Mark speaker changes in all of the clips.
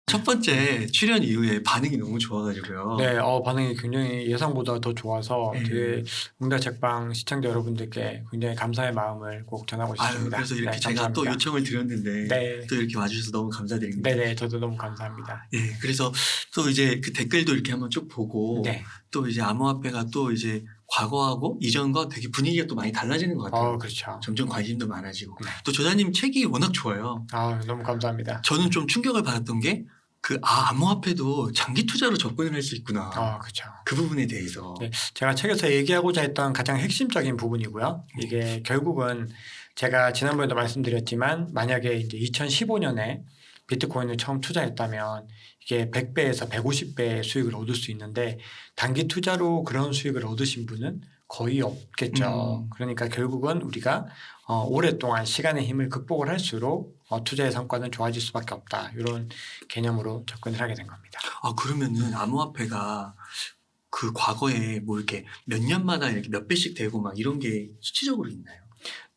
Speaker 1: 첫 번째 출연 이후에 반응이 너무 좋아가지고요.
Speaker 2: 네, 반응이 굉장히 예상보다 더 좋아서
Speaker 1: 네.
Speaker 2: 되게 응답 책방 시청자 여러분들께 굉장히 감사의 마음을 꼭 전하고
Speaker 1: 아유,
Speaker 2: 싶습니다.
Speaker 1: 그래서 이렇게
Speaker 2: 네,
Speaker 1: 제가 또
Speaker 2: 감사합니다.
Speaker 1: 요청을 드렸는데
Speaker 2: 네.
Speaker 1: 또 이렇게 와주셔서 너무 감사드립니다.
Speaker 2: 네네, 저도 너무 감사합니다.
Speaker 1: 예, 그래서 또 이제 그 댓글도 이렇게 한번 쭉 보고
Speaker 2: 네.
Speaker 1: 또 이제 암호화폐가 또 이제 과거하고 이전과 되게 분위기가 또 많이 달라지는 것 같아요.
Speaker 2: 그렇죠.
Speaker 1: 점점 관심도 많아지고
Speaker 2: 네.
Speaker 1: 또 조사님 책이 워낙 좋아요.
Speaker 2: 너무 감사합니다.
Speaker 1: 저는 좀 충격을 받았던 게 암호화폐도 장기 투자로 접근을 할 수 있구나.
Speaker 2: 그렇죠.
Speaker 1: 그 부분에 대해서.
Speaker 2: 네, 제가 책에서 얘기하고자 했던 가장 핵심적인 부분이고요. 이게 결국은 제가 지난번에도 말씀드렸지만 만약에 이제 2015년에 비트코인을 처음 투자했다면 이게 100배에서 150배의 수익을 얻을 수 있는데 단기 투자로 그런 수익을 얻으신 분은 거의 없겠죠. 그러니까 결국은 우리가 오랫동안 시간의 힘을 극복을 할수록 투자의 성과는 좋아질 수밖에 없다. 이런 개념으로 접근을 하게 된 겁니다.
Speaker 1: 그러면은 암호화폐가 그 과거에 뭐 이렇게 몇 년마다 이렇게 몇 배씩 되고 막 이런 게 수치적으로 있나요?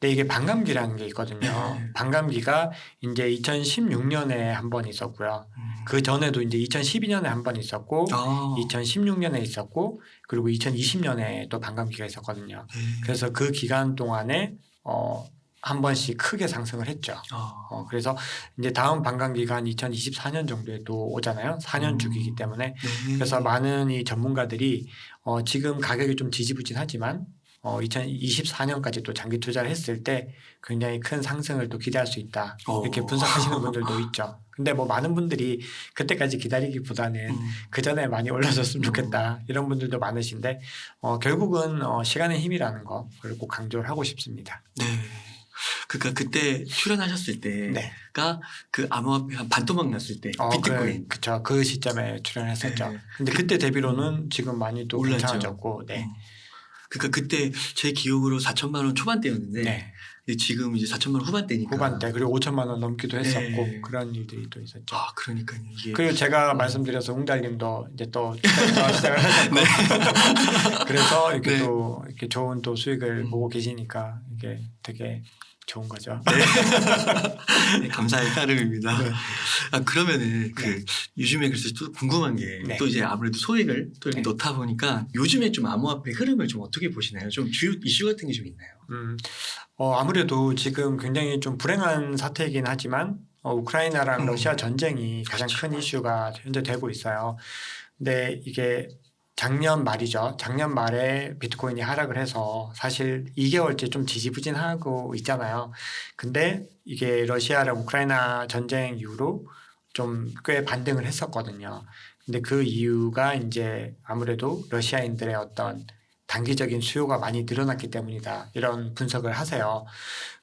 Speaker 2: 네, 이게 반감기라는 게 있거든요.
Speaker 1: 네.
Speaker 2: 반감기가 이제 2016년에 한 번 있었고요. 그 전에도 이제 2012년에 한 번 있었고, 2016년에 있었고, 그리고 2020년에 또 반감기가 있었거든요. 그래서 그 기간 동안에 한 번씩 크게 상승을 했죠. 그래서 이제 다음 반감기가 한 2024년 정도에 또 오잖아요. 4년 주기이기 때문에.
Speaker 1: 네.
Speaker 2: 그래서 많은 이 전문가들이 지금 가격이 좀 지지부진하지만 2024년까지 또 장기 투자를 했을 때 굉장히 큰 상승을 또 기대할 수 있다. 이렇게 분석하시는 분들도 있죠. 근데 뭐 많은 분들이 그때까지 기다리기보다는 그 전에 많이 올라졌으면 좋겠다. 이런 분들도 많으신데 결국은 시간의 힘이라는 거 그걸 꼭 강조를 하고 싶습니다.
Speaker 1: 네. 그러니까 그때 출연하셨을 때가 그 암호화폐 한 반토막 났을 때 비트코인.
Speaker 2: 그렇죠. 그 시점에 출연했었죠.
Speaker 1: 네.
Speaker 2: 근데 그때 대비로는 지금 많이 또
Speaker 1: 올랐죠.
Speaker 2: 괜찮아졌고. 네.
Speaker 1: 그러니까 그때 제 기억으로 4천만 원 초반대였는데
Speaker 2: 네.
Speaker 1: 지금 이제 4천만 원 후반대니까.
Speaker 2: 후반대 그리고 5천만 원 넘기도 했었고
Speaker 1: 네.
Speaker 2: 그런 일들이 또 있었죠.
Speaker 1: 그러니까요. 이게
Speaker 2: 그리고 제가 말씀드려서 웅달님도 이제 또 시작을 하셨고 그래서 이렇게
Speaker 1: 네.
Speaker 2: 또 이렇게 좋은 또 수익을 보고 계시니까 이게 되게 좋은 거죠.
Speaker 1: 네, 감사의 따름입니다.
Speaker 2: 네.
Speaker 1: 그러면은 요즘에 그래서 또 궁금한 게 또 이제 아무래도 소액을 또 이렇게 넣다 보니까 요즘에 좀 암호화폐 흐름을 좀 어떻게 보시나요? 좀 주요 이슈 같은 게 좀 있나요?
Speaker 2: 아무래도 지금 굉장히 좀 불행한 사태이긴 하지만 우크라이나랑 러시아 전쟁이 가장 큰 이슈가 현재 되고 있어요. 근데 이게 작년 말이죠. 작년 말에 비트코인이 하락을 해서 사실 2개월째 좀 지지부진하고 있잖아요. 근데 이게 러시아랑 우크라이나 전쟁 이후로 좀 꽤 반등을 했었거든요. 근데 그 이유가 이제 아무래도 러시아인들의 어떤 단기적인 수요가 많이 늘어났기 때문이다. 이런 분석을 하세요.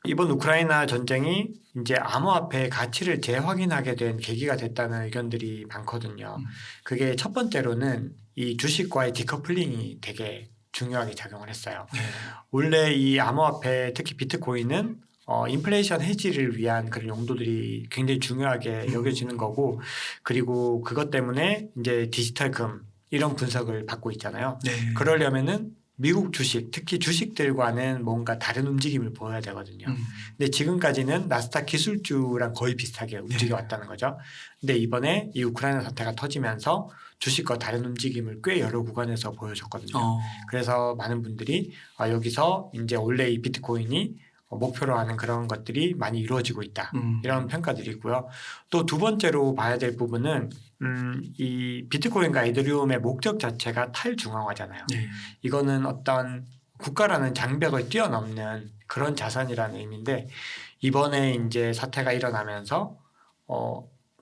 Speaker 2: 이번 우크라이나 전쟁이 이제 암호화폐의 가치를 재확인하게 된 계기가 됐다는 의견들이 많거든요. 그게 첫 번째로는 이 주식과의 디커플링이 되게 중요하게 작용을 했어요. 원래 이 암호화폐 특히 비트코인은 인플레이션 해지를 위한 그런 용도들이 굉장히 중요하게 여겨지는 거고 그리고 그것 때문에 이제 디지털금 이런 분석을 받고 있잖아요. 그러려면은 미국 주식, 특히 주식들과는 뭔가 다른 움직임을 보여야 되거든요. 근데 지금까지는 나스닥 기술주랑 거의 비슷하게 움직여왔다는 거죠. 근데 이번에 이 우크라이나 사태가 터지면서 주식과 다른 움직임을 꽤 여러 구간에서 보여줬거든요. 그래서 많은 분들이 여기서 이제 원래 이 비트코인이 목표로 하는 그런 것들이 많이 이루어지고 있다. 이런 평가들이 있고요. 또 두 번째로 봐야 될 부분은 이 비트코인과 이더리움의 목적 자체가 탈중앙화잖아요. 이거는 어떤 국가라는 장벽을 뛰어넘는 그런 자산이라는 의미인데 이번에 이제 사태가 일어나면서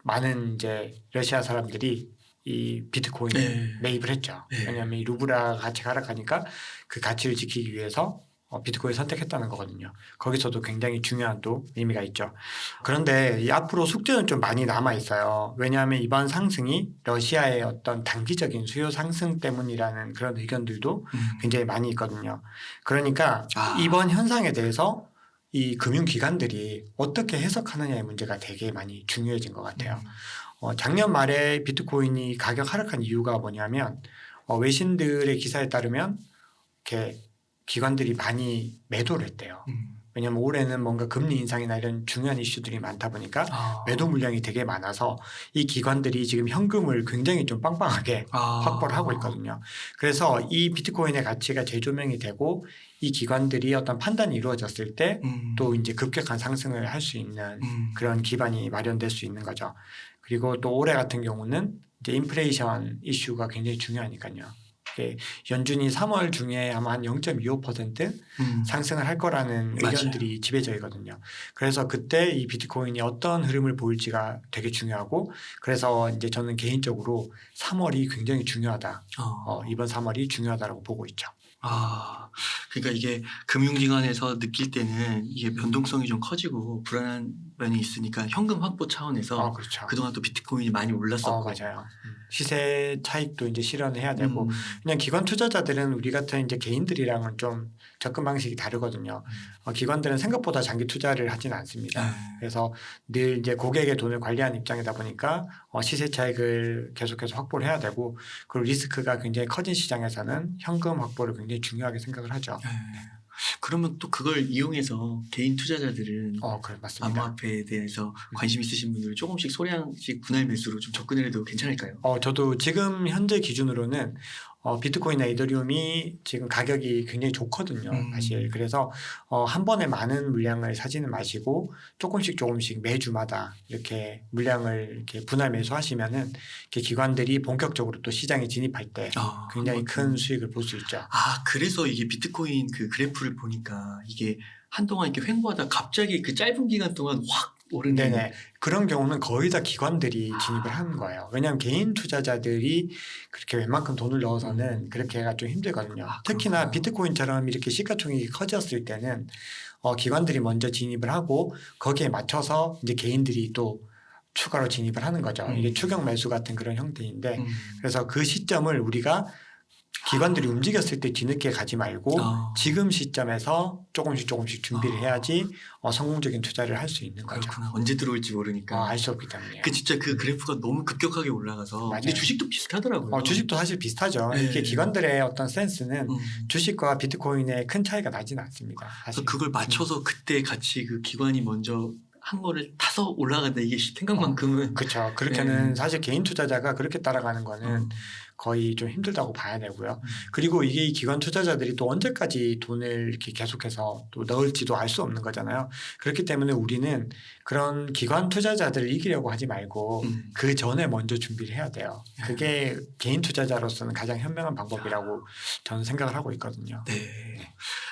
Speaker 2: 많은 이제 러시아 사람들이 이 비트코인을 매입을 했죠. 왜냐하면 이 루블화 가치가 하락하니까 그 가치를 지키기 위해서 비트코인을 선택했다는 거거든요. 거기서도 굉장히 중요한 또 의미가 있죠. 그런데 이 앞으로 숙제는 좀 많이 남아 있어요. 왜냐하면 이번 상승이 러시아의 어떤 단기적인 수요 상승 때문이라는 그런 의견들도 굉장히 많이 있거든요. 그러니까 이번 현상에 대해서 이 금융기관들이 어떻게 해석하느냐의 문제가 되게 많이 중요해진 것 같아요. 작년 말에 비트코인이 가격 하락한 이유가 뭐냐면 외신들의 기사에 따르면 이렇게 기관들이 많이 매도를 했대요. 왜냐하면 올해는 뭔가 금리 인상이나 이런 중요한 이슈들이 많다 보니까 매도 물량이 되게 많아서 이 기관들이 지금 현금을 굉장히 좀 빵빵하게 확보를 하고 있거든요. 그래서 이 비트코인의 가치가 재조명이 되고 이 기관들이 어떤 판단이 이루어졌을 때 또 이제 급격한 상승을 할 수 있는 그런 기반이 마련될 수 있는 거죠. 그리고 또 올해 같은 경우는 이제 인플레이션 이슈가 굉장히 중요하니까요. 연준이 3월 중에 아마 한 0.25% 상승을 할 거라는
Speaker 1: 맞아요.
Speaker 2: 의견들이 지배적이거든요. 그래서 그때 이 비트코인이 어떤 흐름을 보일지가 되게 중요하고 그래서 이제 저는 개인적으로 3월이 굉장히 중요하다. 이번 3월이 중요하다라고 보고 있죠.
Speaker 1: 그러니까 이게 금융기관에서 느낄 때는 이게 변동성이 좀 커지고 불안한 면이 있으니까 현금 확보 차원에서
Speaker 2: 그렇죠.
Speaker 1: 그동안 또 비트코인이 많이 올랐었고
Speaker 2: 맞아요. 시세 차익도 이제 실현해야 되고 그냥 기관 투자자들은 우리 같은 이제 개인들이랑은 좀 접근 방식이 다르거든요. 기관들은 생각보다 장기 투자를 하지는 않습니다. 그래서 늘 이제 고객의 돈을 관리하는 입장이다 보니까 시세 차익을 계속해서 확보를 해야 되고 그리고 리스크가 굉장히 커진 시장에서는 현금 확보를 굉장히 중요하게 생각을 하죠.
Speaker 1: 그러면 또 그걸 이용해서 개인 투자자들은
Speaker 2: 그래, 맞습니다.
Speaker 1: 암호화폐에 대해서 관심 있으신 분들은 조금씩 소량씩 분할 매수로 좀 접근을 해도 괜찮을까요?
Speaker 2: 저도 지금 현재 기준으로는 비트코인이나 이더리움이 지금 가격이 굉장히 좋거든요. 사실 그래서 한 번에 많은 물량을 사지는 마시고 조금씩 매주마다 이렇게 물량을 이렇게 분할 매수하시면은 이렇게 기관들이 본격적으로 또 시장에 진입할 때 굉장히 큰 수익을 볼 수 있죠.
Speaker 1: 그래서 이게 비트코인 그 그래프를 보니까 이게 한동안 이렇게 횡보하다 갑자기 그 짧은 기간 동안 확 오르는.
Speaker 2: 네네. 그런 경우는 거의 다 기관들이 진입을 하는 거예요. 왜냐하면 개인 투자자들이 그렇게 웬만큼 돈을 넣어서는 그렇게가 좀 힘들거든요. 특히나 비트코인처럼 이렇게 시가총액이 커졌을 때는 기관들이 먼저 진입을 하고 거기에 맞춰서 이제 개인들이 또 추가로 진입을 하는 거죠. 이게 추격 매수 같은 그런 형태인데 그래서 그 시점을 우리가 기관들이 움직였을 때 뒤늦게 가지 말고 지금 시점에서 조금씩 준비를 해야지 성공적인 투자를 할 수 있는 거죠.
Speaker 1: 그렇구나. 언제 들어올지 모르니까.
Speaker 2: 알 수 없기 때문에.
Speaker 1: 진짜 그 그래프가 너무 급격하게 올라가서.
Speaker 2: 맞아요.
Speaker 1: 근데 주식도 비슷하더라고요.
Speaker 2: 주식도 사실 비슷하죠.
Speaker 1: 네.
Speaker 2: 이게 기관들의 어떤 센스는 주식과 비트코인의 큰 차이가 나지는 않습니다. 사실.
Speaker 1: 그걸 맞춰서 그때 같이 그 기관이 먼저 한 거를 타서 올라간다 이게 생각만큼은.
Speaker 2: 그렇죠. 그렇게는 사실 개인 투자자가 그렇게 따라가는 거는 거의 좀 힘들다고 봐야 되고요. 그리고 이게 기관 투자자들이 또 언제까지 돈을 이렇게 계속해서 또 넣을지도 알 수 없는 거잖아요. 그렇기 때문에 우리는 그런 기관 투자자들을 이기려고 하지 말고 그 전에 먼저 준비를 해야 돼요. 그게 개인 투자자로서는 가장 현명한 방법이라고 저는 생각을 하고 있거든요.
Speaker 1: 네.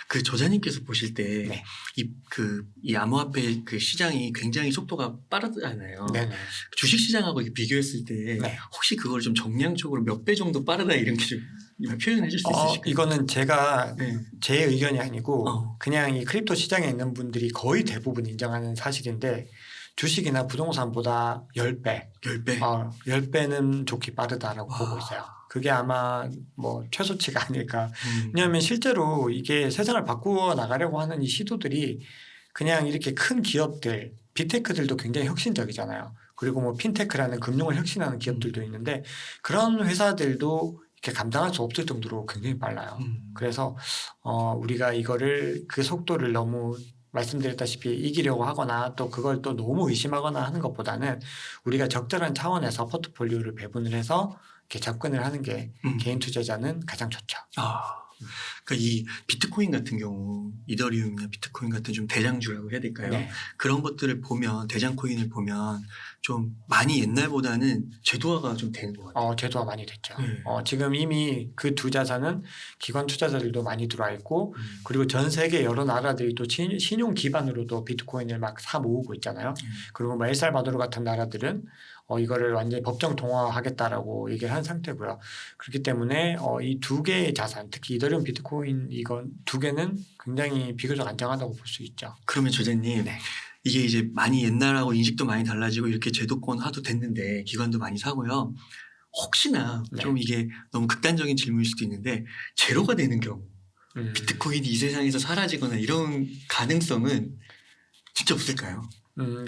Speaker 1: 그 저자님께서 보실 때 이 암호화폐 그 시장이 굉장히 속도가 빠르잖아요.
Speaker 2: 네네.
Speaker 1: 주식 시장하고 비교했을 때 혹시 그걸 좀 정량적으로 몇 배 정도 빠르다 이런 게 좀 표현해 줄 수 있으실까요?
Speaker 2: 이거는 제가 제 의견이 아니고 그냥 이 크립토 시장에 있는 분들이 거의 대부분 인정하는 사실인데 주식이나 부동산보다 10배, 10배는 좋게 빠르다라고 보고 있어요. 그게 아마 뭐 최소치가 아닐까. 왜냐하면 실제로 이게 세상을 바꾸어 나가려고 하는 이 시도들이 그냥 이렇게 큰 기업들, 빅테크들도 굉장히 혁신적이잖아요. 그리고 뭐 핀테크라는 금융을 혁신하는 기업들도 있는데 그런 회사들도 이렇게 감당할 수 없을 정도로 굉장히 빨라요. 그래서 우리가 이거를 그 속도를 너무 말씀드렸다시피 이기려고 하거나 또 그걸 또 너무 의심하거나 하는 것보다는 우리가 적절한 차원에서 포트폴리오를 배분을 해서 이렇게 접근을 하는 게 개인 투자자는 가장 좋죠.
Speaker 1: 그러니까 이 비트코인 같은 경우 이더리움이나 비트코인 같은 좀 대장주라고 해야 될까요?
Speaker 2: 네.
Speaker 1: 그런 것들을 보면 대장코인을 보면 좀 많이 옛날보다는 제도화가 좀 되는 것 같아요.
Speaker 2: 제도화 많이 됐죠. 지금 이미 그 두 자산은 기관 투자자들도 많이 들어와 있고 그리고 전 세계 여러 나라들이 또 신용 기반으로도 비트코인을 막 사 모으고 있잖아요. 그리고 뭐 엘살바도르 같은 나라들은 이거를 완전히 법정 통화하겠다라고 얘기를 한 상태고요. 그렇기 때문에 이 두 개의 자산, 특히 이더리움, 비트코인 이건 두 개는 굉장히 비교적 안정하다고 볼 수 있죠.
Speaker 1: 그러면 조재님, 이게 이제 많이 옛날하고 인식도 많이 달라지고 이렇게 제도권 화도 됐는데 기관도 많이 사고요. 혹시나 좀 이게 너무 극단적인 질문일 수도 있는데 제로가 되는 경우 비트코인이 이 세상에서 사라지거나 이런 가능성은 진짜 없을까요?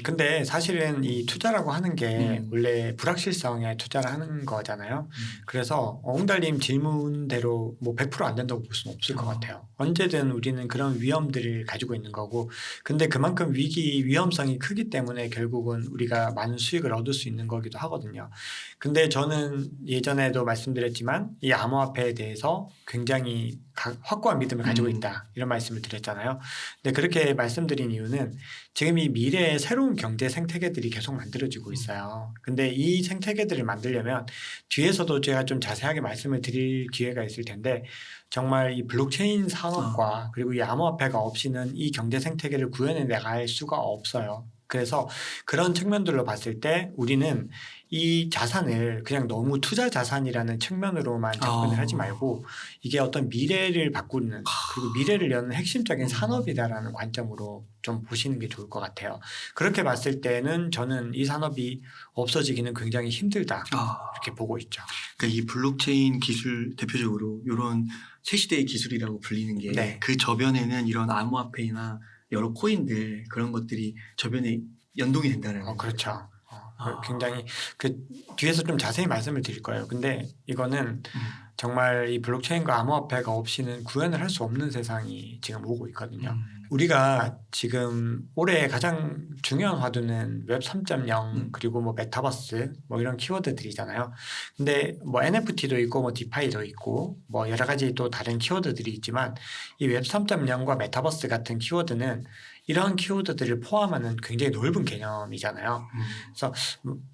Speaker 2: 근데 사실은 이 투자라고 하는 게
Speaker 1: 음.
Speaker 2: 원래 불확실성에 투자를 하는 거잖아요. 그래서 옹달님 질문대로 뭐 100%안 된다고 볼 수는 없을 것
Speaker 1: 어.
Speaker 2: 같아요. 언제든 우리는 그런 위험들을 가지고 있는 거고, 근데 그만큼 위험성이 크기 때문에 결국은 우리가 많은 수익을 얻을 수 있는 거기도 하거든요. 근데 저는 예전에도 말씀드렸지만 이 암호화폐에 대해서 굉장히 확고한 믿음을 가지고 있다, 이런 말씀을 드렸잖아요. 근데 그렇게 말씀드린 이유는 지금 이 미래의 새로운 경제 생태계들이 계속 만들어지고 있어요. 근데 이 생태계들을 만들려면 뒤에서도 제가 좀 자세하게 말씀을 드릴 기회가 있을 텐데, 정말 이 블록체인 산업과 그리고 이 암호화폐가 없이는 이 경제 생태계를 구현해 나갈 수가 없어요. 그래서 그런 측면들로 봤을 때 우리는 이 자산을 그냥 너무 투자 자산이라는 측면으로만 접근을 하지 말고, 이게 어떤 미래를 바꾸는, 그리고 미래를 여는 핵심적인 산업이다라는 관점으로 좀 보시는 게 좋을 것 같아요. 그렇게 봤을 때는 저는 이 산업이 없어지기는 굉장히 힘들다, 이렇게 보고 있죠.
Speaker 1: 그러니까 이 블록체인 기술 대표적으로 이런 새 시대의 기술이라고 불리는 게
Speaker 2: 네.
Speaker 1: 그 저변에는 이런 암호화폐나 여러 코인들 그런 것들이 저변에 연동이 된다는 거죠.
Speaker 2: 그렇죠. 굉장히 그 뒤에서 좀 자세히 말씀을 드릴 거예요. 근데 이거는 정말 이 블록체인과 암호화폐가 없이는 구현을 할 수 없는 세상이 지금 오고 있거든요. 우리가 지금 올해 가장 중요한 화두는 웹 3.0 그리고 뭐 메타버스 뭐 이런 키워드들이잖아요. 근데 뭐 NFT도 있고 뭐 디파이도 있고 뭐 여러 가지 또 다른 키워드들이 있지만, 이 웹 3.0과 메타버스 같은 키워드는 이런 키워드들을 포함하는 굉장히 넓은 개념이잖아요. 그래서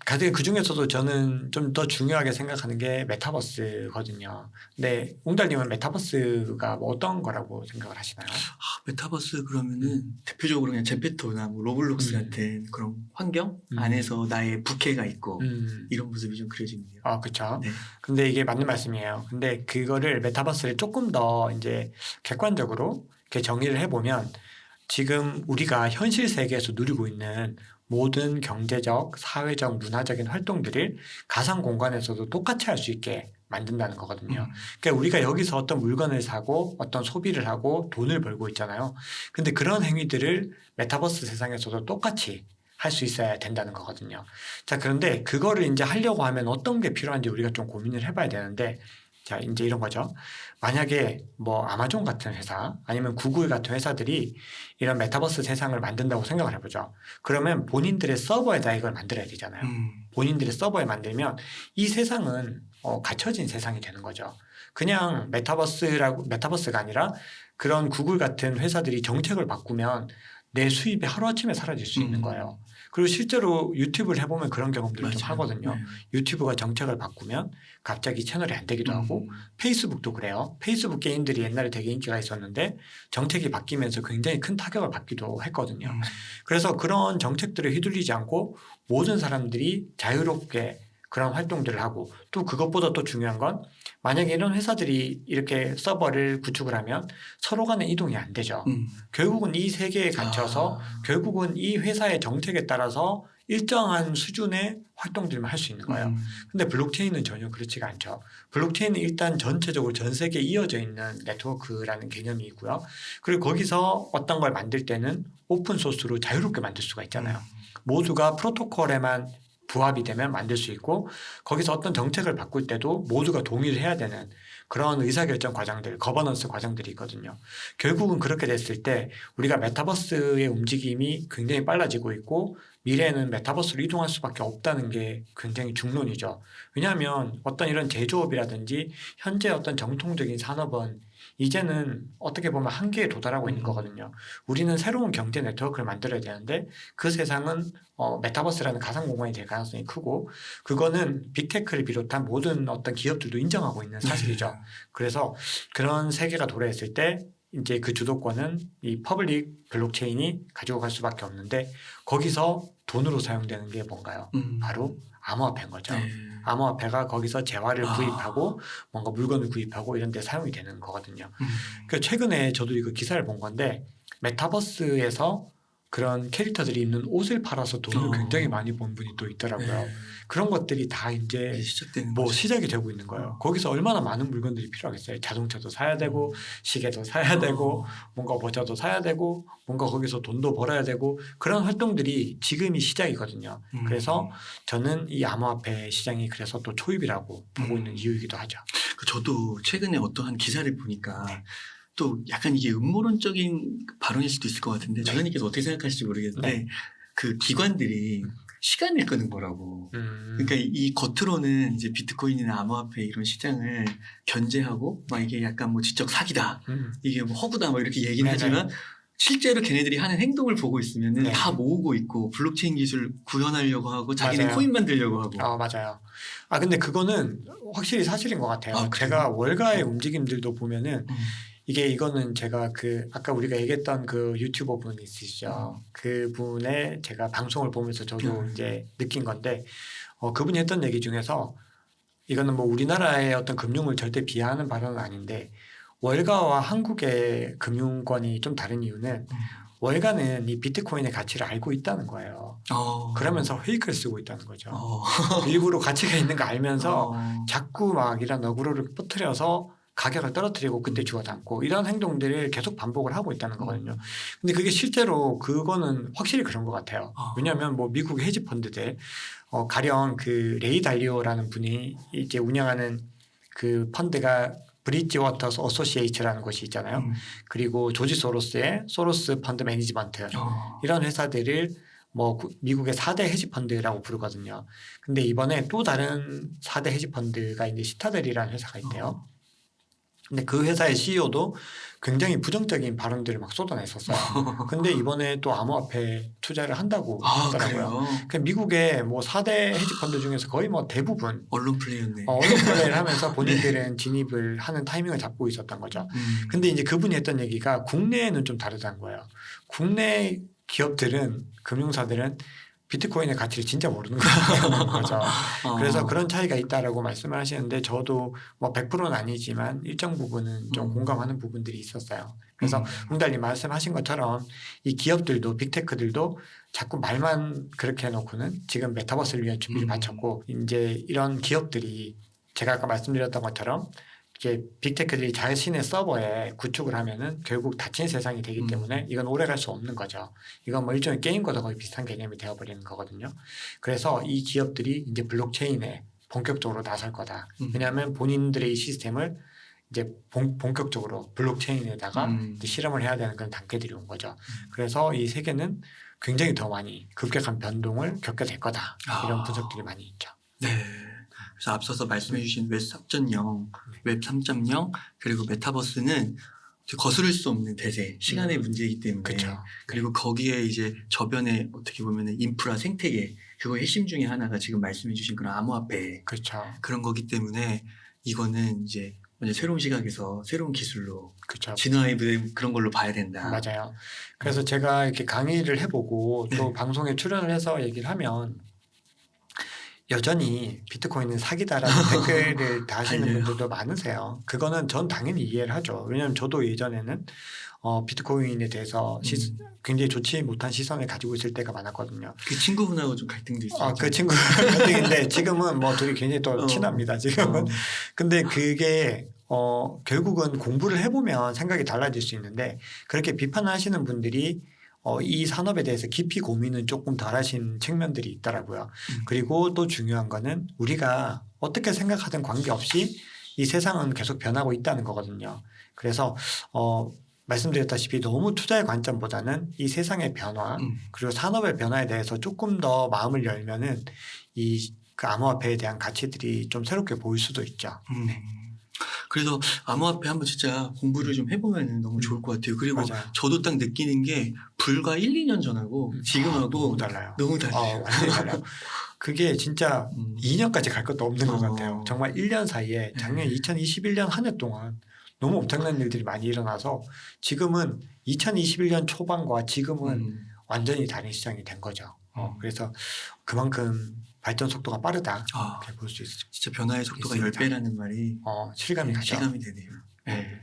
Speaker 2: 가장 그 중에서도 저는 좀 더 중요하게 생각하는 게 메타버스거든요. 근데 웅달님은 메타버스가 뭐 어떤 거라고 생각을 하시나요?
Speaker 1: 메타버스 그러면은 대표적으로 그냥 제페토나 뭐 로블록스 같은 그런 환경 안에서 나의 부캐가 있고 이런 모습이 좀 그려지네요.
Speaker 2: 그렇죠.
Speaker 1: 네.
Speaker 2: 근데 이게 맞는 말씀이에요. 근데 그거를 메타버스를 조금 더 이제 객관적으로 이렇게 정의를 해보면, 지금 우리가 현실 세계에서 누리고 있는 모든 경제적, 사회적, 문화적인 활동들을 가상 공간에서도 똑같이 할 수 있게 만든다는 거거든요. 그러니까 우리가 여기서 어떤 물건을 사고 어떤 소비를 하고 돈을 벌고 있잖아요. 근데 그런 행위들을 메타버스 세상에서도 똑같이 할 수 있어야 된다는 거거든요. 자, 그런데 그거를 이제 하려고 하면 어떤 게 필요한지 우리가 좀 고민을 해봐야 되는데, 자, 이제 이런 거죠. 만약에 뭐 아마존 같은 회사 아니면 구글 같은 회사들이 이런 메타버스 세상을 만든다고 생각을 해보죠. 그러면 본인들의 서버에다 이걸 만들어야 되잖아요. 본인들의 서버에 만들면 이 세상은 갇혀진 세상이 되는 거죠. 그냥 메타버스가 아니라 그런 구글 같은 회사들이 정책을 바꾸면 내 수입이 하루아침에 사라질 수 있는 거예요. 그리고 실제로 유튜브를 해보면 그런 경험들을 좀 하거든요.
Speaker 1: 네.
Speaker 2: 유튜브가 정책을 바꾸면 갑자기 채널이 안 되기도 하고, 페이스북도 그래요. 페이스북 게임들이 옛날에 되게 인기가 있었는데 정책이 바뀌면서 굉장히 큰 타격을 받기도 했거든요. 그래서 그런 정책들을 휘둘리지 않고 모든 사람들이 자유롭게 그런 활동들을 하고, 또 그것보다 또 중요한 건 만약에 이런 회사들이 이렇게 서버를 구축을 하면 서로 간의 이동이 안 되죠. 결국은 이 세계에 갇혀서 결국은 이 회사의 정책에 따라서 일정한 수준의 활동들만 할 수 있는 거예요. 근데 블록체인은 전혀 그렇지가 않죠. 블록체인은 일단 전체적으로 전 세계에 이어져 있는 네트워크라는 개념이 있고요. 그리고 거기서 어떤 걸 만들 때는 오픈 소스로 자유롭게 만들 수가 있잖아요. 모두가 프로토콜에만 부합이 되면 만들 수 있고, 거기서 어떤 정책을 바꿀 때도 모두가 동의를 해야 되는 그런 의사결정 과정들, 거버넌스 과정들이 있거든요. 결국은 그렇게 됐을 때 우리가 메타버스의 움직임이 굉장히 빨라지고 있고, 미래에는 메타버스로 이동할 수밖에 없다는 게 굉장히 중론이죠. 왜냐하면 어떤 이런 제조업이라든지 현재 어떤 정통적인 산업은 이제는 어떻게 보면 한계에 도달하고 있는 거거든요. 우리는 새로운 경제 네트워크를 만들어야 되는데 그 세상은 메타버스라는 가상공간이 될 가능성이 크고, 그거는 빅테크를 비롯한 모든 어떤 기업들도 인정하고 있는 사실이죠. 그래서 그런 세계가 도래했을 때 이제 그 주도권은 이 퍼블릭 블록체인이 가지고 갈 수밖에 없는데, 거기서 돈으로 사용되는 게 뭔가요? 바로 암호화폐인 거죠.
Speaker 1: 네.
Speaker 2: 암호화폐가 거기서 재화를 구입하고 뭔가 물건을 구입하고 이런 데 사용이 되는 거거든요. 그 최근에 저도 이거 기사를 본 건데, 메타버스에서 그런 캐릭터들이 입는 옷을 팔아서 돈을 굉장히 많이 번 분이 또 있더라고요.
Speaker 1: 네.
Speaker 2: 그런 것들이 다
Speaker 1: 이제
Speaker 2: 이제
Speaker 1: 시작되는
Speaker 2: 뭐
Speaker 1: 거죠.
Speaker 2: 시작이 되고 있는 거예요. 거기서 얼마나 많은 물건들이 필요하겠어요. 자동차도 사야 되고 시계도 사야 되고 뭔가 모자도 사야 되고 뭔가 거기서 돈도 벌어야 되고 그런 활동들이 지금이 시작이거든요. 그래서 저는 이 암호화폐 시장이 그래서 또 초입이라고 보고 있는 이유이기도 하죠.
Speaker 1: 저도 최근에 어떠한 기사를 보니까
Speaker 2: 네.
Speaker 1: 또 약간 이게 음모론적인 발언일 수도 있을 것 같은데
Speaker 2: 네.
Speaker 1: 전현님께서 어떻게 생각하실지 모르겠는데
Speaker 2: 네.
Speaker 1: 그 기관들이 시간을 끄는 거라고. 그러니까 이 겉으로는 이제 비트코인이나 암호화폐 이런 시장을 견제하고 막 이게 약간 뭐 지적 사기다, 이게 뭐 허구다, 뭐 이렇게 얘기는
Speaker 2: 네네.
Speaker 1: 하지만 실제로 걔네들이 하는 행동을 보고 있으면은
Speaker 2: 네.
Speaker 1: 다 모으고 있고 블록체인 기술 구현하려고 하고 자기네
Speaker 2: 맞아요.
Speaker 1: 코인 만들려고 하고.
Speaker 2: 맞아요. 근데 그거는 확실히 사실인 것 같아요.
Speaker 1: 아, 그래요?
Speaker 2: 제가 월가의 움직임들도 보면은 이거는 제가 그 아까 우리가 얘기했던 그 유튜버 분 있으시죠. 그분의 제가 방송을 보면서 저도 이제 느낀 건데 그분이 했던 얘기 중에서 이거는 뭐 우리나라의 어떤 금융을 절대 비하하는 발언은 아닌데 월가와 한국의 금융권이 좀 다른 이유는 월가는 이 비트코인의 가치를 알고 있다는 거예요. 그러면서 페이크를 쓰고 있다는 거죠. 일부러 가치가 있는 거 알면서 자꾸 막 이런 어그로를 퍼뜨려서 가격을 떨어뜨리고 그때 주워 담고 이런 행동들을 계속 반복을 하고 있다는 거거든요. 근데 그게 실제로 그거는 확실히 그런 것 같아요. 왜냐하면 뭐 미국의 헤지 펀드들 가령 그 레이 달리오라는 분이 이제 운영하는 그 펀드가 브리지워터 어소시에이츠라는 곳이 있잖아요. 그리고 조지 소로스의 소로스 펀드 매니지먼트 이런 회사들을 뭐 미국의 4대 헤지펀드라고 부르거든요. 근데 이번에 또 다른 4대 헤지펀드가 이제 시타델이라는 회사가 있대요. 근데 그 회사의 CEO도 굉장히 부정적인 발언들을 막 쏟아냈었어요. 근데 이번에 또 암호화폐 투자를 한다고 하더라고요. 그러니까 미국의 뭐 4대 헤지펀드 중에서 거의 뭐 대부분
Speaker 1: 언론 플레이였네.
Speaker 2: 언론 플레이를 하면서 본인들은 진입을 하는 타이밍을 잡고 있었던 거죠. 근데 이제 그분이 했던 얘기가 국내에는 좀 다르다는 거예요. 국내 기업들은 금융사들은 비트코인의 가치를 진짜 모르는 거죠. 그래서 그런 차이가 있다라고 말씀을 하시는데 저도 뭐 100%는 아니지만 일정 부분은 좀 공감하는 부분들이 있었어요. 그래서 홍달님 말씀하신 것처럼 이 기업들도 빅테크들도 자꾸 말만 그렇게 해놓고는 지금 메타버스를 위한 준비를 마쳤고 이제 이런 기업들이 제가 아까 말씀드렸던 것처럼 이게 빅테크들이 자신의 서버에 구축을 하면은 결국 닫힌 세상이 되기 때문에 이건 오래 갈 수 없는 거죠. 이건 뭐 일종의 게임과도 거의 비슷한 개념이 되어버리는 거거든요. 그래서 이 기업들이 이제 블록체인에 본격적으로 나설 거다. 왜냐하면 본인들의 이 시스템을 이제 본격적으로 블록체인에다가 이제 실험을 해야 되는 그런 단계들이 온 거죠. 그래서 이 세계는 굉장히 더 많이 급격한 변동을 겪게 될 거다. 이런 분석들이 많이 있죠.
Speaker 1: 네. 그래서 앞서서 말씀해주신 웹 4.0, 웹 3.0 그리고 메타버스는 거스를 수 없는 대세, 시간의 문제이기 때문에
Speaker 2: 그쵸.
Speaker 1: 그리고 거기에 이제 저변에 어떻게 보면 인프라 생태계 그거의 핵심 중에 하나가 지금 말씀해주신 그런 암호화폐
Speaker 2: 그렇죠.
Speaker 1: 그런 거기 때문에 이거는 이제 완전 새로운 시각에서 새로운 기술로
Speaker 2: 그렇죠.
Speaker 1: 진화의 그런 걸로 봐야 된다.
Speaker 2: 맞아요. 그래서 제가 이렇게 강의를 해보고 또
Speaker 1: 네.
Speaker 2: 방송에 출연을 해서 얘기를 하면 여전히 비트코인은 사기다라는 댓글을 다시는
Speaker 1: 달려요.
Speaker 2: 분들도 많으세요. 그거는 전 당연히 이해를 하죠. 왜냐하면 저도 예전에는 비트코인에 대해서 굉장히 좋지 못한 시선을 가지고 있을 때가 많았거든요.
Speaker 1: 그 친구분하고 좀 갈등도 있었죠.
Speaker 2: 그 친구 갈등인데 지금은 뭐 둘이 굉장히 또 친합니다. 지금은. 근데 그게 결국은 공부를 해보면 생각이 달라질 수 있는데 그렇게 비판하시는 분들이 이 산업에 대해서 깊이 고민은 조금 덜 하신 측면들이 있더라고요. 그리고 또 중요한 거는 우리가 어떻게 생각하든 관계없이 이 세상은 계속 변하고 있다는 거거든요. 그래서 말씀드렸다시피 너무 투자의 관점보다는 이 세상의 변화 그리고 산업의 변화에 대해서 조금 더 마음을 열면은 그 암호화폐에 대한 가치들이 좀 새롭게 보일 수도 있죠.
Speaker 1: 그래서 암호화폐 한번 진짜 공부를 좀 해보면 너무 좋을 것 같아요. 그리고
Speaker 2: 맞아요.
Speaker 1: 저도 딱 느끼는 게 불과 1, 2년 전하고 지금하고
Speaker 2: 너무 달라요.
Speaker 1: 너무 달라요.
Speaker 2: 완전히 달라요. 그게 진짜 2년까지 갈 것도 없는 것 같아요. 정말 1년 사이에 작년 2021년 한 해 동안 너무 엄청난 일들이 많이 일어나서 지금은 2021년 초반과 지금은 완전히 다른 시장이 된 거죠. 그래서 그만큼 발전 속도가 빠르다 이렇게 볼 수 있습니다.
Speaker 1: 진짜 변화의 속도가 10배라는 말이
Speaker 2: 실감이 가죠.
Speaker 1: 실감이 되네요. 네.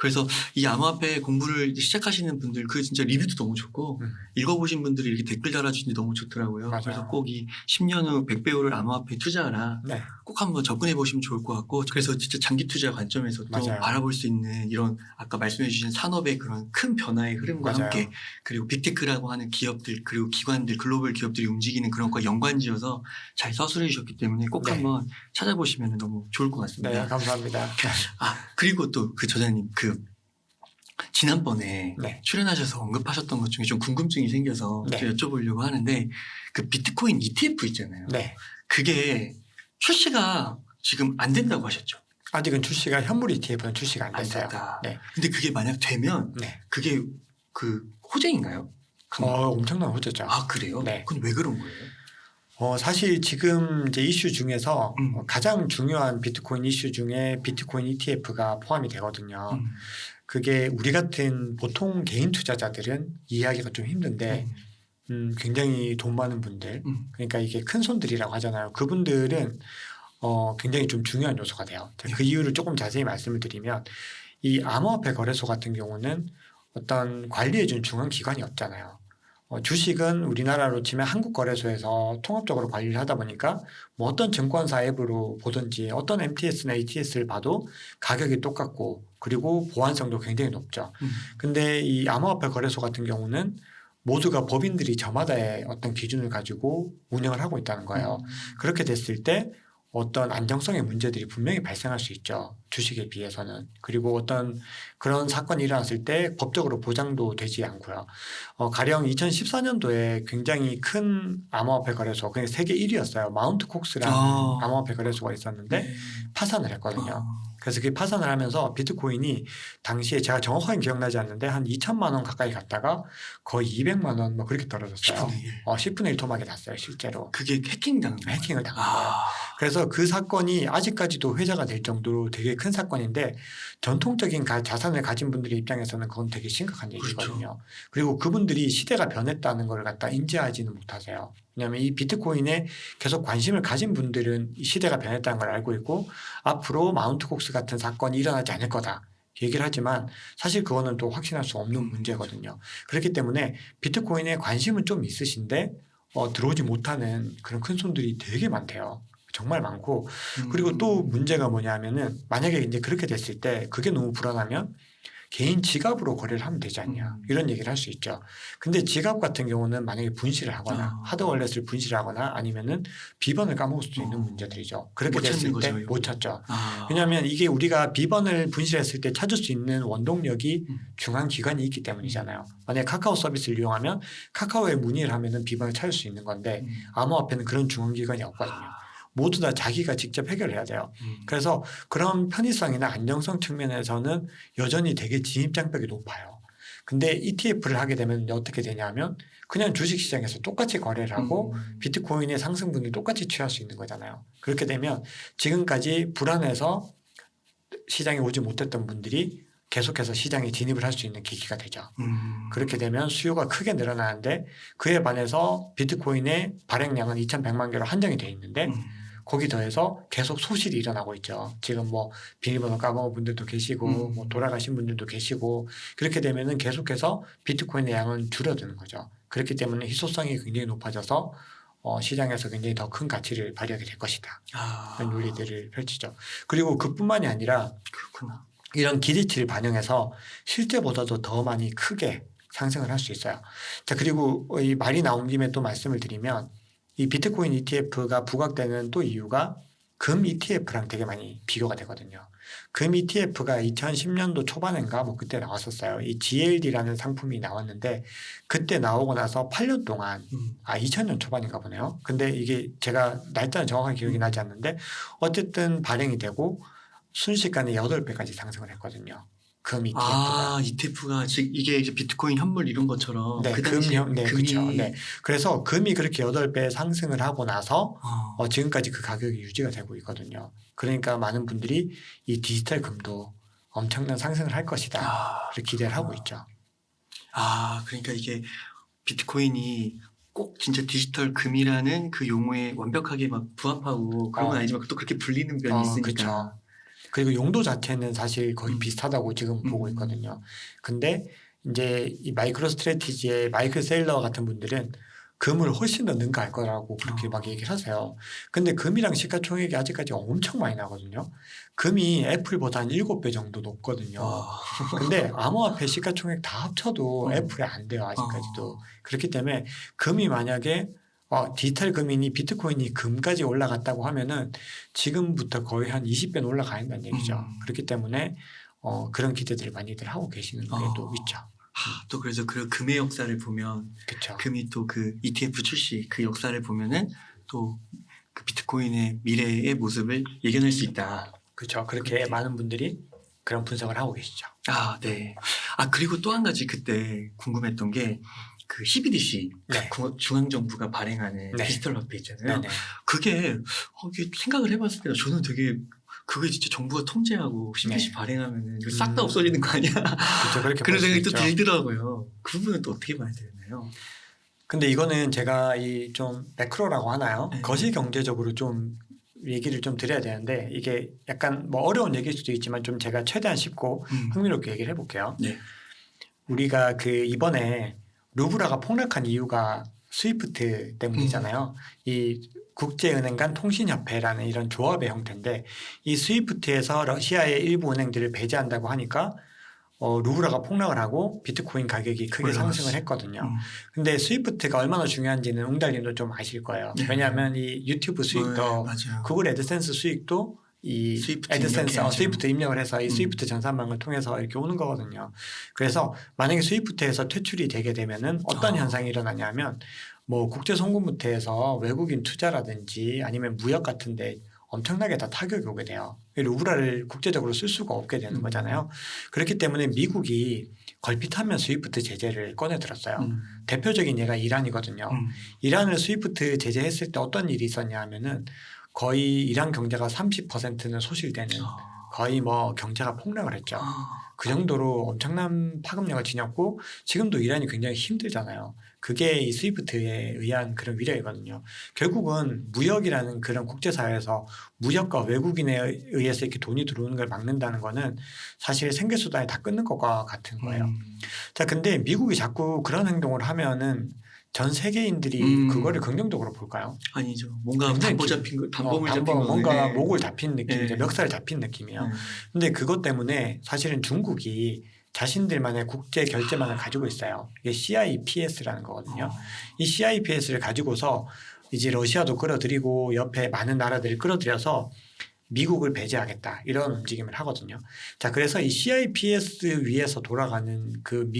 Speaker 1: 그래서 이 암호화폐 공부를 시작하시는 분들 그 진짜 리뷰도 너무 좋고 읽어보신 분들이 이렇게 댓글 달아주시니 너무 좋더라고요.
Speaker 2: 맞아요.
Speaker 1: 그래서 꼭 이 10년 후 100배우를 암호화폐에 투자하라.
Speaker 2: 네.
Speaker 1: 꼭 한번 접근해 보시면 좋을 것 같고 그래서 진짜 장기 투자 관점에서 또
Speaker 2: 맞아요.
Speaker 1: 바라볼 수 있는 이런 아까 말씀해 주신 산업의 그런 큰 변화의 흐름과
Speaker 2: 맞아요.
Speaker 1: 함께 그리고 빅테크라고 하는 기업들 그리고 기관들 글로벌 기업들이 움직이는 그런 것과 연관지어서 잘 서술해 주셨기 때문에 꼭
Speaker 2: 네.
Speaker 1: 한번 찾아보시면 너무 좋을 것 같습니다.
Speaker 2: 네, 감사합니다.
Speaker 1: 아 그리고 또 그 저자님 그 지난번에
Speaker 2: 네.
Speaker 1: 출연하셔서 언급하셨던 것 중에 좀 궁금증이 생겨서
Speaker 2: 네.
Speaker 1: 좀 여쭤보려고 하는데 그 비트코인 ETF 있잖아요.
Speaker 2: 네.
Speaker 1: 그게 출시가 지금 안 된다고 하셨죠?
Speaker 2: 아직은 출시가 현물 ETF는 출시가 안
Speaker 1: 안
Speaker 2: 됐어요.
Speaker 1: 됐다.
Speaker 2: 네.
Speaker 1: 근데 그게 만약 되면
Speaker 2: 네.
Speaker 1: 그게 그 호재인가요?
Speaker 2: 엄청난 호재죠.
Speaker 1: 아 그래요?
Speaker 2: 네.
Speaker 1: 그건 왜 그런 거예요?
Speaker 2: 사실 지금 이제 이슈 중에서 가장 중요한 비트코인 이슈 중에 비트코인 ETF가 포함이 되거든요. 그게 우리 같은 보통 개인 투자자들은 이해하기가 좀 힘든데 굉장히 돈 많은 분들 그러니까 이게 큰 손들이라고 하잖아요. 그분들은 굉장히 좀 중요한 요소가 돼요. 그 이유를 조금 자세히 말씀을 드리면 이 암호화폐 거래소 같은 경우는 어떤 관리해준 중앙기관이 없잖아요. 주식은 우리나라로 치면 한국거래소에서 통합적으로 관리를 하다 보니까 뭐 어떤 증권사 앱으로 보든지 어떤 MTS나 ATS를 봐도 가격이 똑같고 그리고 보안성도 굉장히 높죠. 근데 이 암호화폐 거래소 같은 경우는 모두가 법인들이 저마다의 어떤 기준을 가지고 운영을 하고 있다는 거예요. 그렇게 됐을 때 어떤 안정성의 문제들이 분명히 발생할 수 있죠. 주식에 비해서는. 그리고 어떤 그런 사건이 일어났을 때 법적으로 보장도 되지 않고요. 가령 2014년도에 굉장히 큰 암호화폐 거래소, 그냥 세계 1위였어요. 마운트 콕스라는 암호화폐 거래소가 있었는데
Speaker 1: 네.
Speaker 2: 파산을 했거든요. 그래서 그 파산을 하면서 비트코인이 당시에 제가 정확하게 기억나지 않는데 한 2천만 원 가까이 갔다가 거의 200만 원 뭐 그렇게 떨어졌어요.
Speaker 1: 10분의 1.
Speaker 2: 10분의 1 토막이 났어요, 실제로.
Speaker 1: 그게 해킹당한 거예요?
Speaker 2: 해킹을 당한 거예요. 그래서 그 사건이 아직까지도 회자가 될 정도로 되게 큰 사건인데 전통적인 자산을 가진 분들의 입장에서는 그건 되게 심각한 얘기거든요.
Speaker 1: 그렇죠.
Speaker 2: 그리고 그분들이 시대가 변했다는 걸 갖다 인지하지는 못하세요. 왜냐하면 이 비트코인에 계속 관심을 가진 분들은 이 시대가 변했다는 걸 알고 있고 앞으로 마운트 콕스 같은 사건이 일어나지 않을 거다. 얘기를 하지만 사실 그거는 또 확신할 수 없는 문제거든요. 그렇기 때문에 비트코인에 관심은 좀 있으신데 들어오지 못하는 그런 큰 손들이 되게 많대요. 정말 많고 그리고 또 문제가 뭐냐면은 만약에 이제 그렇게 됐을 때 그게 너무 불안하면 개인 지갑으로 거래를 하면 되지 않냐 이런 얘기를 할 수 있죠. 근데 지갑 같은 경우는 만약에 분실을 하거나 하드월렛을 분실하거나 아니면은 비번을 까먹을 수도 있는 문제들이죠. 그렇게
Speaker 1: 못 찾는
Speaker 2: 됐을 때
Speaker 1: 거죠,
Speaker 2: 못 찾죠.
Speaker 1: 아.
Speaker 2: 왜냐하면 이게 우리가 비번을 분실했을 때 찾을 수 있는 원동력이 중앙기관이 있기 때문이잖아요. 만약에 카카오 서비스를 이용하면 카카오에 문의를 하면은 비번을 찾을 수 있는 건데 암호화폐는 그런 중앙기관이 없거든요. 모두 다 자기가 직접 해결해야 돼요. 그래서 그런 편의성이나 안정성 측면에서는 여전히 되게 진입장벽이 높아요. 근데 ETF를 하게 되면 어떻게 되냐면 그냥 주식시장에서 똑같이 거래를 하고 비트코인의 상승분을 똑같이 취할 수 있는 거잖아요. 그렇게 되면 지금까지 불안해서 시장에 오지 못했던 분들이 계속해서 시장에 진입을 할 수 있는 계기가 되죠. 그렇게 되면 수요가 크게 늘어나는데 그에 반해서 비트코인의 발행량은 2,100만 개로 한정이 되어 있는데 거기 더해서 계속 소실이 일어나고 있죠. 지금 뭐 비밀번호 까먹은 분들도 계시고 뭐 돌아가신 분들도 계시고 그렇게 되면은 계속해서 비트코인의 양은 줄어드는 거죠. 그렇기 때문에 희소성이 굉장히 높아져서 시장에서 굉장히 더 큰 가치를 발휘하게 될 것이다. 그런 논리들을 펼치죠. 그리고 그뿐만이 아니라
Speaker 1: 그렇구나.
Speaker 2: 이런 기대치를 반영해서 실제보다도 더 많이 크게 상승을 할 수 있어요. 자, 그리고 이 말이 나온 김에 또 말씀을 드리면 이 비트코인 ETF가 부각되는 또 이유가 금 ETF랑 되게 많이 비교가 되거든요. 금 ETF가 2010년도 초반인가 뭐 그때 나왔었어요. 이 GLD라는 상품이 나왔는데 그때 나오고 나서 8년 동안 2000년 초반인가 보네요. 근데 이게 제가 날짜는 정확하게 기억이 나지 않는데 어쨌든 발행이 되고 순식간에 8배까지 상승을 했거든요. 금 ETF가.
Speaker 1: ETF가 즉 이게 이제 비트코인 현물 이런 것처럼
Speaker 2: 네,
Speaker 1: 그 당시에
Speaker 2: 네,
Speaker 1: 금이
Speaker 2: 그렇죠. 네. 그래서 금이 그렇게 8배 상승을 하고 나서
Speaker 1: 어.
Speaker 2: 지금까지 그 가격이 유지가 되고 있거든요. 그러니까 많은 분들이 이 디지털 금도 엄청난 상승을 할 것이다. 그렇게 기대를 하고 있죠.
Speaker 1: 그러니까 이게 비트코인이 꼭 진짜 디지털 금이라는 그 용어에 완벽하게 막 부합하고 그런 건 아니지만 또 그렇게 불리는 면이 있으니까.
Speaker 2: 그렇죠. 그리고 용도 자체는 사실 거의 비슷하다고 지금 보고
Speaker 1: 음.
Speaker 2: 있거든요. 근데 이제 이 마이크로 스트래티지의 마이클 세일러 같은 분들은 금을 훨씬 더 능가할 거라고 그렇게 막 얘기를 하세요. 근데 금이랑 시가총액이 아직까지 엄청 많이 나거든요. 금이 애플보다 한 7배 정도 높거든요.
Speaker 1: 와.
Speaker 2: 근데 암호화폐 시가총액 다 합쳐도 애플이 안 돼요. 아직까지도. 그렇기 때문에 금이 만약에 디지털 금이니 비트코인이 금까지 올라갔다고 하면은 지금부터 거의 한 20배는 올라가야 된다는 얘기죠. 그렇기 때문에 그런 기대들을 많이들 하고 계시는 게 또 있죠.
Speaker 1: 또 그래서 그 금의 역사를 보면
Speaker 2: 그렇죠.
Speaker 1: 금이 또 그 ETF 출시 그 역사를 보면은 또 그 비트코인의 미래의 모습을 예견할 수 있다.
Speaker 2: 그렇죠. 그렇게 많은 분들이 그런 분석을 하고 계시죠.
Speaker 1: 네. 그리고 또 한 가지 그때 궁금했던 게 그 CBDC
Speaker 2: 네.
Speaker 1: 중앙정부가 발행하는
Speaker 2: 네.
Speaker 1: 디지털 화폐 있잖아요.
Speaker 2: 네네.
Speaker 1: 그게 이게 생각을 해봤을 때 저는 되게 그게 진짜 정부가 통제하고 CBDC
Speaker 2: 네.
Speaker 1: 발행하면 이거 싹 다 없어지는 거 아니야?
Speaker 2: 그렇죠. 그렇게
Speaker 1: 그런
Speaker 2: 볼 수
Speaker 1: 생각이 또
Speaker 2: 있죠.
Speaker 1: 들더라고요. 그 부분은 또 어떻게 봐야 되나요?
Speaker 2: 근데 이거는 제가 이 좀 매크로라고 하나요?
Speaker 1: 네.
Speaker 2: 거시 경제적으로 좀 얘기를 좀 드려야 되는데 이게 약간 뭐 어려운 얘기일 수도 있지만 좀 제가 최대한 쉽고 흥미롭게 얘기를 해볼게요.
Speaker 1: 네.
Speaker 2: 우리가 그 이번에 루브라가 폭락한 이유가 스위프트 때문이잖아요. 이 국제은행 간 통신협회라는 이런 조합의 형태인데 이 스위프트에서 러시아의 일부 은행들을 배제한다고 하니까 루브라가 폭락을 하고 비트코인 가격이 크게
Speaker 1: 올라갔어.
Speaker 2: 상승을 했거든요. 근데 스위프트가 얼마나 중요한지는 웅달님도 좀 아실 거예요.
Speaker 1: 네.
Speaker 2: 왜냐하면 이 유튜브 수익도
Speaker 1: 맞아요.
Speaker 2: 구글 애드센스 수익도 이
Speaker 1: 스위프트
Speaker 2: 애드센스
Speaker 1: 입력해야죠.
Speaker 2: 스위프트 입력을 해서 이 스위프트 전산망을 통해서 이렇게 오는 거거든요. 그래서 만약에 스위프트에서 퇴출이 되게 되면은 어떤 현상이 일어나냐면 뭐 국제 송금부터해서 외국인 투자라든지 아니면 무역 같은데 엄청나게 다 타격이 오게 돼요. 루브라를 국제적으로 쓸 수가 없게 되는 거잖아요. 그렇기 때문에 미국이 걸핏하면 스위프트 제재를 꺼내 들었어요. 대표적인 예가 이란이거든요. 이란을 스위프트 제재했을 때 어떤 일이 있었냐 하면은 거의 이란 경제가 30%는 소실되는 거의 뭐 경제가 폭락을 했죠. 그 정도로 엄청난 파급력을 지녔고 지금도 이란이 굉장히 힘들잖아요. 그게 이 스위프트에 의한 그런 위력이거든요. 결국은 무역이라는 그런 국제사회에서 무역과 외국인에 의해서 이렇게 돈이 들어오는 걸 막는다는 거는 사실 생계수단이 다 끊는 것과 같은 거예요. 자, 근데 미국이 자꾸 그런 행동을 하면은 전 세계인들이 그거를 긍정적으로 볼까요?
Speaker 1: 아니죠. 뭔가
Speaker 2: 굉장히
Speaker 1: 담보 잡힌 거, 담보물 잡힌 거.
Speaker 2: 뭔가 목을 잡힌 느낌이죠.
Speaker 1: 네.
Speaker 2: 멱살을 잡힌 느낌이에요. 근데 그것 때문에 사실은 중국이 자신들만의 국제 결제망을 가지고 있어요. 이게 CIPS라는 거거든요. 이 CIPS를 가지고서 이제 러시아도 끌어들이고 옆에 많은 나라들을 끌어들여서 미국을 배제하겠다 이런 움직임을 하거든요. 자, 그래서 이 CIPS 위에서 돌아가는 그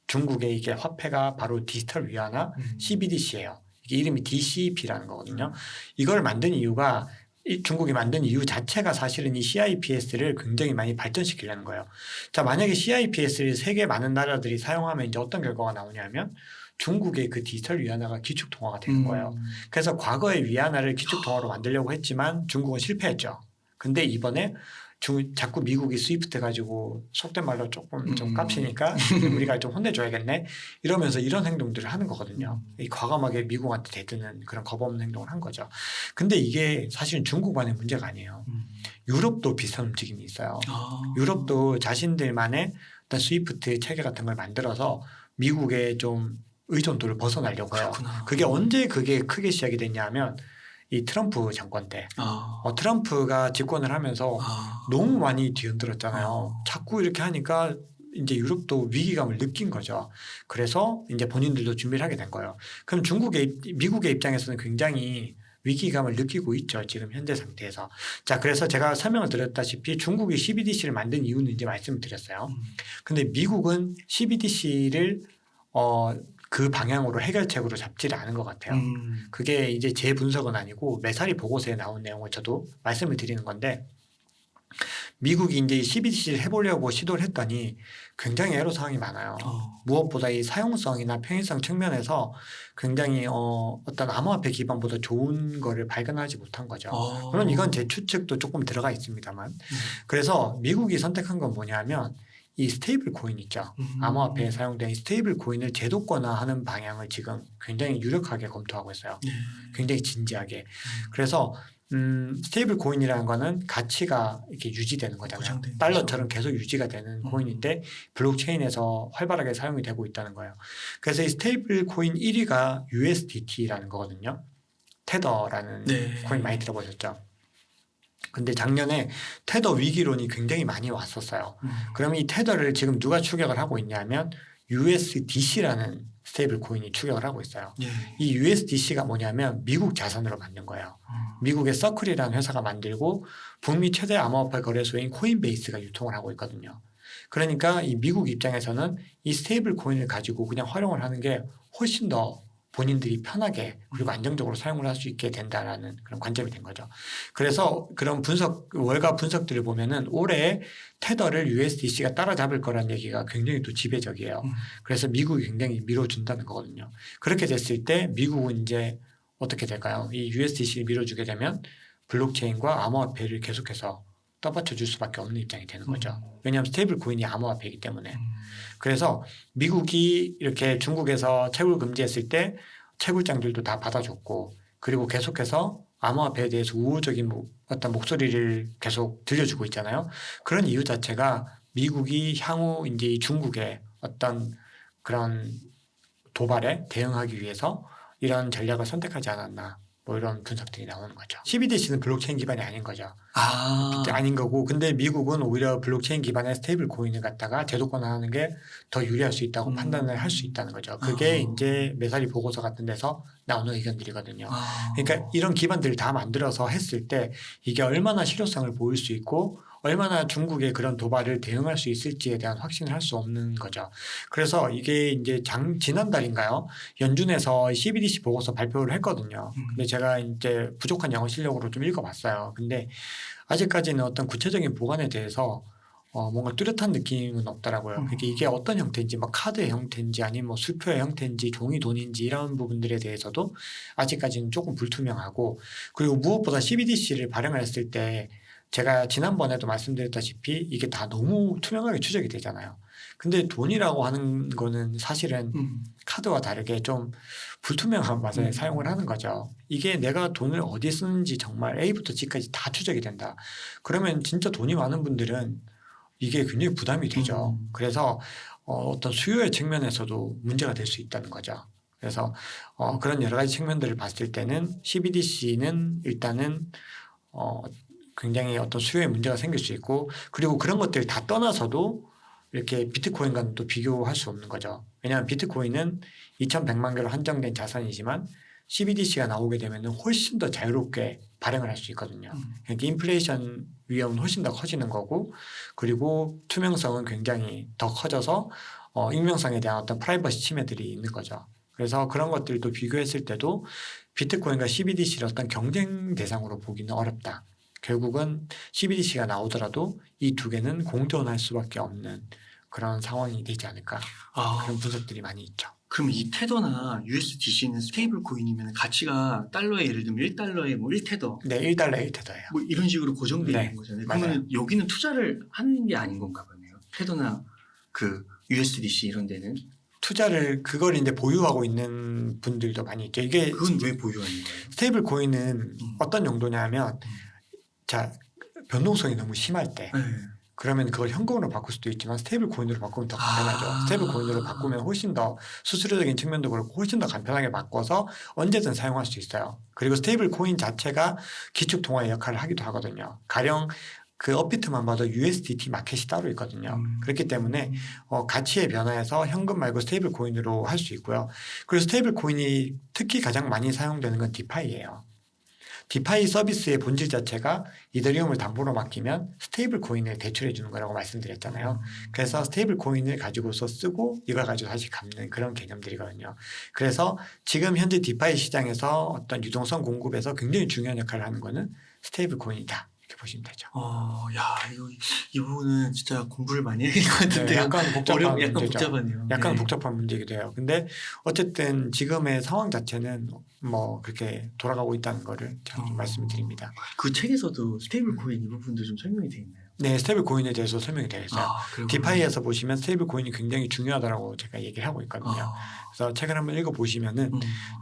Speaker 2: 중국의 이게 화폐가 바로 디지털 위안화 CBDC예요. 이게 이름이 DCP라는 거거든요. 이걸 만든 이유가 이 중국이 만든 이유 자체가 사실은 이 CIPS를 굉장히 많이 발전시키려는 거예요. 자, 만약에 CIPS를 세계 많은 나라들이 사용하면 이제 어떤 결과가 나오냐면 중국의 그 디지털 위안화가 기축통화가 되는 거예요. 그래서 과거의 위안화를 기축통화로 만들려고 했지만 중국은 실패했죠. 근데 이번에 자꾸 미국이 스위프트 가지고 속된 말로 조금 좀 깝치니까 우리가 좀 혼내줘야겠네 이러면서 이런 행동들을 하는 거거든요. 이 과감하게 미국한테 대드는 그런 겁없는 행동을 한 거죠. 근데 이게 사실은 중국만의 문제가 아니에요. 유럽도 비슷한 움직임이 있어요. 유럽도 자신들만의 어떤 스위프트 체계 같은 걸 만들어서 미국의 좀 의존도를 벗어나려고 해요.
Speaker 1: 그렇구나.
Speaker 2: 그게 언제 그게 크게 시작이 됐냐면 이 트럼프 정권 때 트럼프가 집권을 하면서 너무 많이 뒤흔들었잖아요. 자꾸 이렇게 하니까 이제 유럽도 위기감을 느낀 거죠. 그래서 이제 본인들도 준비를 하게 된 거예요. 그럼 미국의 입장에서는 굉장히 위기감을 느끼고 있죠. 지금 현재 상태에서. 자, 그래서 제가 설명을 드렸다시피 중국이 CBDC를 만든 이유는 이제 말씀을 드렸어요. 근데 미국은 CBDC를 그 방향으로 해결책으로 잡지를 않은 것 같아요. 그게 이제 제 분석은 아니고 매사리 보고서에 나온 내용을 저도 말씀을 드리는 건데 미국이 이제 CBDC를 해보려고 시도를 했더니 굉장히 애로사항이 많아요. 무엇보다 이 사용성이나 편의성 측면에서 굉장히 어떤 암호화폐 기반보다 좋은 거를 발견하지 못한 거죠. 물론 이건 제 추측도 조금 들어가 있습니다만. 그래서 미국이 선택한 건 뭐냐면 이 스테이블 코인 있죠. 암호화폐에 사용된 스테이블 코인을 제도권화하는 방향을 지금 굉장히 유력하게 검토하고 있어요. 굉장히 진지하게. 그래서 스테이블 코인이라는 거는 가치가 이렇게 유지되는 거잖아요.
Speaker 1: 고정되는
Speaker 2: 달러처럼 계속 유지가 되는 코인인데 블록체인에서 활발하게 사용이 되고 있다는 거예요. 그래서 이 스테이블 코인 1위가 USDT라는 거거든요. 테더라는
Speaker 1: 네.
Speaker 2: 코인 많이 들어보셨죠? 근데 작년에 테더 위기론이 굉장히 많이 왔었어요. 그러면 이 테더를 지금 누가 추격을 하고 있냐면 USDC라는 스테이블 코인이 추격을 하고 있어요.
Speaker 1: 예.
Speaker 2: 이 USDC가 뭐냐면 미국 자산으로 만든 거예요. 미국의 서클이라는 회사가 만들고 북미 최대 암호화폐 거래소인 코인베이스가 유통을 하고 있거든요. 그러니까 이 미국 입장에서는 이 스테이블 코인을 가지고 그냥 활용을 하는 게 훨씬 더 본인들이 편하게 그리고 안정적으로 사용을 할 수 있게 된다라는 그런 관점이 된 거죠. 그래서 그런 월가 분석들을 보면은 올해 테더를 USDC가 따라잡을 거란 얘기가 굉장히 또 지배적이에요. 그래서 미국이 굉장히 밀어준다는 거거든요. 그렇게 됐을 때 미국은 이제 어떻게 될까요? 이 USDC를 밀어주게 되면 블록체인과 암호화폐를 계속해서 떠받쳐 줄 수밖에 없는 입장이 되는 거죠. 왜냐하면 스테이블 코인이 암호화폐이기 때문에. 그래서 미국이 이렇게 중국에서 채굴 금지했을 때 채굴장들도 다 받아줬고 그리고 계속해서 암호화폐에 대해서 우호적인 어떤 목소리를 계속 들려주고 있잖아요. 그런 이유 자체가 미국이 향후 이제 중국의 어떤 그런 도발에 대응하기 위해서 이런 전략을 선택하지 않았나. 뭐 이런 분석들이 나오는 거죠. CBDC는 블록체인 기반이 아닌 거죠. 아닌 거고 근데 미국은 오히려 블록체인 기반의 스테이블 코인을 갖다가 제도권화하는 게 더 유리할 수 있다고 판단을 할 수 있다는 거죠. 그게 이제 매사리 보고서 같은 데서 나오는 의견들이거든요. 그러니까 이런 기반들을 다 만들어서 했을 때 이게 얼마나 실효성을 보일 수 있고 얼마나 중국의 그런 도발을 대응할 수 있을지에 대한 확신을 할 수 없는 거죠. 그래서 이게 이제 지난달인가요? 연준에서 CBDC 보고서 발표를 했거든요. 근데 제가 이제 부족한 영어 실력으로 좀 읽어봤어요. 근데 아직까지는 어떤 구체적인 보관에 대해서 뭔가 뚜렷한 느낌은 없더라고요. 그러니까 이게 어떤 형태인지, 뭐 카드의 형태인지, 아니면 뭐 수표의 형태인지, 종이 돈인지 이런 부분들에 대해서도 아직까지는 조금 불투명하고, 그리고 무엇보다 CBDC를 발행했을 때 제가 지난번에도 말씀드렸다시피 이게 다 너무 투명하게 추적이 되잖아요. 근데 돈이라고 하는 거는 사실은 카드와 다르게 좀 불투명한 맛에 사용을 하는 거죠. 이게 내가 돈을 어디에 쓰는지 정말 A부터 G까지 다 추적이 된다. 그러면 진짜 돈이 많은 분들은 이게 굉장히 부담이 되죠. 그래서 어떤 수요의 측면에서도 문제가 될 수 있다는 거죠. 그래서 그런 여러 가지 측면들을 봤을 때는 CBDC는 일단은 굉장히 어떤 수요에 문제가 생길 수 있고 그리고 그런 것들 다 떠나서도 이렇게 비트코인과는 또 비교할 수 없는 거죠. 왜냐하면 비트코인은 2,100만 개로 한정된 자산이지만 CBDC가 나오게 되면 훨씬 더 자유롭게 발행을 할 수 있거든요. 그러니까 인플레이션 위험은 훨씬 더 커지는 거고 그리고 투명성은 굉장히 더 커져서 익명성에 대한 어떤 프라이버시 침해들이 있는 거죠. 그래서 그런 것들도 비교했을 때도 비트코인과 CBDC를 어떤 경쟁 대상으로 보기는 어렵다. 결국은 CBDC가 나오더라도 이 두 개는 공존할 수밖에 없는 그런 상황이 되지 않을까 그런 분석들이 많이 있죠.
Speaker 1: 그럼 이 테더나 USDC는 스테이블 코인이면 가치가 달러에 예를 들면 1달러에 뭐 1테더
Speaker 2: 네, 1달러 1테더예요.
Speaker 1: 뭐 이런 식으로 고정되어
Speaker 2: 네,
Speaker 1: 있는 거잖아요.
Speaker 2: 맞아요.
Speaker 1: 그러면 여기는 투자를 하는 게 아닌 건가 보네요. 테더나 그 USDC 이런 데는
Speaker 2: 투자를 그걸 이제 보유하고 있는 분들도 많이 있죠. 이게
Speaker 1: 그건 왜 보유하는 거예요?
Speaker 2: 스테이블 코인은 어떤 용도냐면 자 변동성이 너무 심할 때
Speaker 1: 네.
Speaker 2: 그러면 그걸 현금으로 바꿀 수도 있지만 스테이블 코인으로 바꾸면 더 간편하죠. 스테이블 코인으로 바꾸면 훨씬 더 수수료적인 측면도 그렇고 훨씬 더 간편하게 바꿔서 언제든 사용할 수 있어요. 그리고 스테이블 코인 자체가 기축 통화의 역할을 하기도 하거든요. 가령 그 업비트만 봐도 USDT 마켓이 따로 있거든요. 그렇기 때문에 가치의 변화에서 현금 말고 스테이블 코인으로 할 수 있고요. 그리고 스테이블 코인이 특히 가장 많이 사용되는 건 디파이예요. 디파이 서비스의 본질 자체가 이더리움을 담보로 맡기면 스테이블 코인을 대출해 주는 거라고 말씀드렸잖아요. 그래서 스테이블 코인을 가지고서 쓰고 이걸 가지고 다시 갚는 그런 개념들이거든요. 그래서 지금 현재 디파이 시장에서 어떤 유동성 공급에서 굉장히 중요한 역할을 하는 거는 스테이블 코인이다. 이렇게 보시면 되죠.
Speaker 1: 야, 이 부분은 진짜 공부를 많이 해야 될 것 같은데요.
Speaker 2: 네, 약간 복잡한
Speaker 1: 약간
Speaker 2: 문제죠.
Speaker 1: 복잡하네요.
Speaker 2: 약간
Speaker 1: 네.
Speaker 2: 복잡한 문제이기도 해요. 근데 어쨌든 지금의 상황 자체는 뭐 그렇게 돌아가고 있다는 거를 제가 좀 말씀을 드립니다.
Speaker 1: 그 책에서도 스테이블 코인 이 부분도 좀 설명이 돼 있나요?
Speaker 2: 네, 스테이블 코인에 대해서 설명이 되어 있어요.
Speaker 1: 그렇구나.
Speaker 2: 디파이에서 보시면 스테이블 코인이 굉장히 중요하다고 제가 얘기를 하고 있거든요.
Speaker 1: 아,
Speaker 2: 그래서 책을 한번 읽어보시면은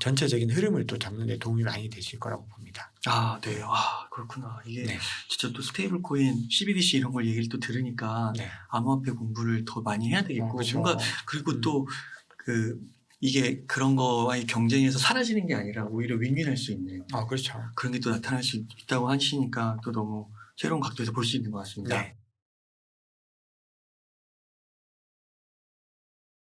Speaker 2: 전체적인 흐름을 또 잡는 데 도움이 많이 되실 거라고 봅니다.
Speaker 1: 네. 그렇구나. 이게
Speaker 2: 네.
Speaker 1: 진짜 또 스테이블 코인, CBDC 이런 걸 얘기를 또 들으니까
Speaker 2: 네.
Speaker 1: 암호화폐 공부를 더 많이 해야 되겠고
Speaker 2: 그렇죠.
Speaker 1: 뭔가 그리고 또 이게 그런 거와의 경쟁에서 사라지는 게 아니라 오히려 윈윈할 수 있는
Speaker 2: 그렇죠.
Speaker 1: 그런 게 또 나타날 수 있다고 하시니까 또 너무 새로운 각도에서 볼 수 있는 것 같습니다.
Speaker 2: 네.